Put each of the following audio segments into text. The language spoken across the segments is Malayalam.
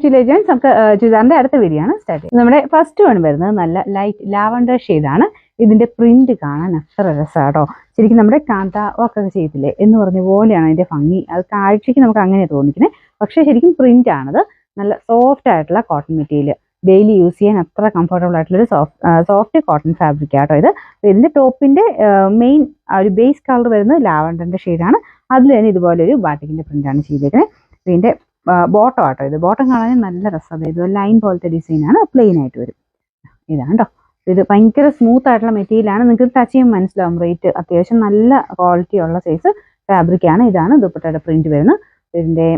ടു ലെജൻസ് നമുക്ക് ചുരിദാറിന്റെ അടുത്ത വീഡിയോ ആണ് സ്റ്റാർട്ട് ചെയ്യുന്നത്. നമ്മുടെ ഫസ്റ്റ് വൺ വരുന്നത് നല്ല ലൈറ്റ് ലാവൻഡർ ഷെയ്ഡാണ്. ഇതിന്റെ പ്രിന്റ് കാണാൻ അത്ര രസമാട്ടോ. ശരിക്കും നമ്മുടെ കാന്ത വർക്കൊക്കെ ചെയ്തില്ലേ എന്ന് പറഞ്ഞ പോലെയാണ് അതിന്റെ ഭംഗി. അത് കാഴ്ചയ്ക്ക് നമുക്ക് അങ്ങനെ തോന്നിക്കുന്നത്, പക്ഷെ ശരിക്കും പ്രിന്റ് ആണത്. നല്ല സോഫ്റ്റ് ആയിട്ടുള്ള കോട്ടൺ മെറ്റീരിയൽ, ഡെയിലി യൂസ് ചെയ്യാൻ അത്ര കംഫർട്ടബിൾ ആയിട്ടുള്ളൊരു സോഫ്റ്റ് കോട്ടൺ ഫാബ്രിക് ആട്ടോ ഇത്. ഇതിന്റെ ടോപ്പിന്റെ മെയിൻ ഒരു ബേസ് കളർ വരുന്നത് ലാവൻഡറിന്റെ ഷെയ്ഡാണ്. അതിൽ തന്നെ ഇതുപോലെ ഒരു ബാട്ടിക്കിന്റെ പ്രിന്റ് ആണ് ചെയ്തേക്കുന്നത്. ഇതിന്റെ ബോട്ടം ആട്ടോ ഇത്. ബോട്ടം കാണാൻ നല്ല രസമാണ്. ഇത് ലൈൻ പോലത്തെ ഡിസൈനാണ്, പ്ലെയിൻ ആയിട്ട് വരും. ഇതാണ് കേട്ടോ. ഇത് ഭയങ്കര സ്മൂത്ത് ആയിട്ടുള്ള മെറ്റീരിയലാണ്. നിങ്ങൾക്ക് ടച്ച് ചെയ്യുമ്പോൾ മനസ്സിലാവും. റേറ്റ് അത്യാവശ്യം നല്ല ക്വാളിറ്റി ഉള്ള സൈസ് ഫാബ്രിക് ആണ്. ഇതാണ് ദുപ്പട്ടയുടെ പ്രിന്റ് വരുന്നത്. ഇതിന്റെ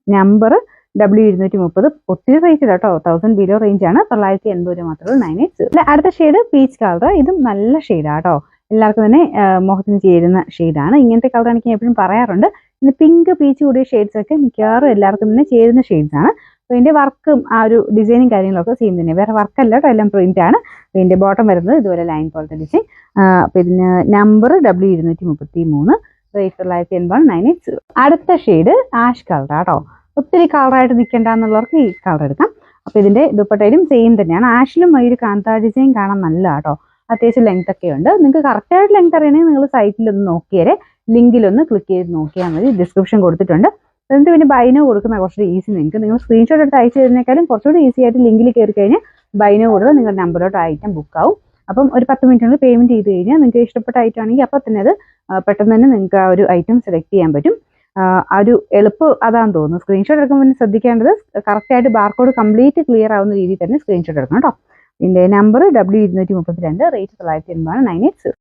നമ്പർ W230. ഒത്തിരി റേറ്റ് കേട്ടോ, 1000 ബിലോ റേഞ്ച് ആണ്. 980 രൂപ മാത്രമേ 980. അടുത്ത ഷെയ്ഡ് പീച്ച് കളർ. ഇതും നല്ല ഷെയ്ഡാട്ടോ. എല്ലാവർക്കും തന്നെ മുഖത്തിന് ചേരുന്ന ഷെയ്ഡാണ്. ഇങ്ങനത്തെ കളർ എനിക്ക് എപ്പോഴും പറയാറുണ്ട്. പിന്നെ പിങ്ക് പീച്ച് കൂടിയ ഷെയ്ഡ്സ് ഒക്കെ മിക്കവാറും എല്ലാവർക്കും തന്നെ ചേരുന്ന ഷെയ്ഡ്സ് ആണ്. അപ്പോൾ ഇതിന്റെ വർക്കും ആ ഒരു ഡിസൈനും കാര്യങ്ങളൊക്കെ സെയിം തന്നെ, വേറെ വർക്കല്ല കേട്ടോ, എല്ലാം പ്രിന്റ് ആണ്. ഇതിന്റെ ബോട്ടം വരുന്നത് ഇതുപോലെ ലൈൻ പോലത്തെ ഡിസൈൻ. അപ്പോൾ ഇതിന് നമ്പർ W233, റേറ്റ് 980, 980. അടുത്ത ഷെയ്ഡ് ആഷ് കളർ ആട്ടോ. ഒത്തിരി കളറായിട്ട് നിൽക്കേണ്ട എന്നുള്ളവർക്ക് ഈ കളർ എടുക്കാം. അപ്പോൾ ഇതിന്റെ ദുപ്പട്ടയിലും സെയിം തന്നെയാണ്. ആഷിലും ഈ ഒരു കാന്ത ഡിസൈൻ കാണാൻ നല്ല കേട്ടോ. അത്യാവശ്യം ലെങ്ത് ഒക്കെ ഉണ്ട്. നിങ്ങൾക്ക് കറക്റ്റായിട്ട് ലെങ്ത് അറിയണമെങ്കിൽ നിങ്ങൾ സൈറ്റിലൊന്ന് നോക്കിയാലേ, ലിങ്കിലൊന്ന് ക്ലിക്ക് ചെയ്ത് നോക്കിയാൽ മതി. ഡിസ്ക്രിപ്ഷൻ കൊടുത്തിട്ടുണ്ട്. എന്നിട്ട് പിന്നെ ബൈനോ കൊടുക്കുന്ന കുറച്ചുകൂടി ഈസി. നിങ്ങൾ സ്ക്രീൻഷോട്ട് എടുത്ത് അയച്ചു തരുന്നേക്കാളും കുറച്ചുകൂടി ഈസി ആയിട്ട് ലിങ്കിൽ കയറി കഴിഞ്ഞാൽ ബൈനോ കൊടുത്താൽ നിങ്ങളുടെ നമ്പറിലോട്ട് ഐറ്റം ബുക്ക് ആവും. അപ്പം ഒരു 10 മിനിറ്റിനുള്ളിൽ പേയ്മെന്റ് ചെയ്ത് കഴിഞ്ഞാൽ നിങ്ങൾക്ക് ഇഷ്ടപ്പെട്ട ഐറ്റം ആണെങ്കിൽ അപ്പം തന്നെ അത് പെട്ടെന്ന് തന്നെ നിങ്ങൾക്ക് ആ ഒരു ഐറ്റം സെലക്ട് ചെയ്യാൻ പറ്റും. ആ ഒരു എളുപ്പം അതാന്ന് തോന്നുന്നു. സ്ക്രീൻഷോട്ട് എടുക്കുമ്പോൾ പിന്നെ ശ്രദ്ധിക്കേണ്ടത് കറക്റ്റായിട്ട് ബാർകോഡ് കംപ്ലീറ്റ് ക്ലിയർ ആവുന്ന രീതിയിൽ തന്നെ സ്ക്രീൻഷോട്ട് എടുക്കണം കേട്ടോ. ഇതിന്റെ നമ്പർ W232, റേറ്റ് 980, 980.